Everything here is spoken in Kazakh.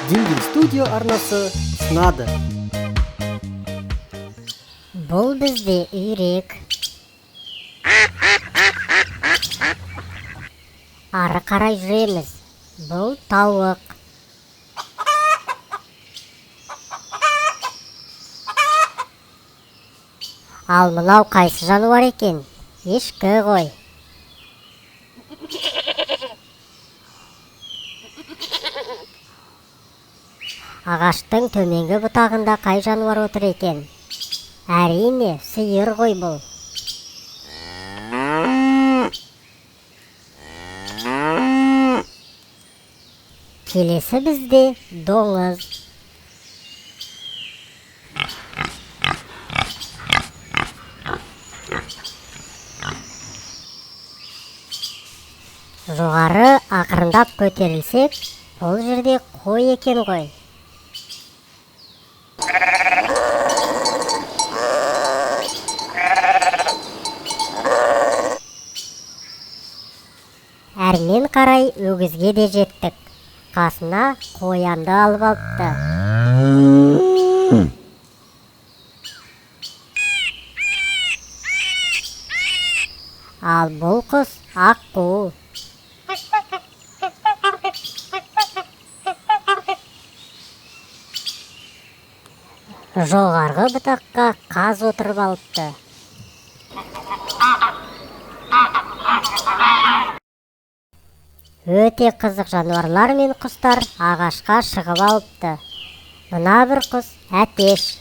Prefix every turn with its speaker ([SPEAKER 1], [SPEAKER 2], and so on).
[SPEAKER 1] Дингель студио арнасы ұсынады.
[SPEAKER 2] Бұл бізде үйрек. Ары қарай жүреміз. Бұл тауық. Ал мынау қайсы жануар екен? Ешкі ғой. Ағаштың төменгі бұтағында қай жануар отыр екен? Әрине, сиыр ғой бұл. Келесі бізде доңыз. Жоғары ақырындап көтерілсек, бұл жерде қой екен ғой. Әрмен қарай өгізге де жеттік. Қасына қоянды алып алыпты. Ал бұл құс аққу. Жоғарғы бұтаққа қаз отырып алыпты. Өте қызық жануарлар мен құстар ағашқа шығып алыпты. Мына бір құс әтеш.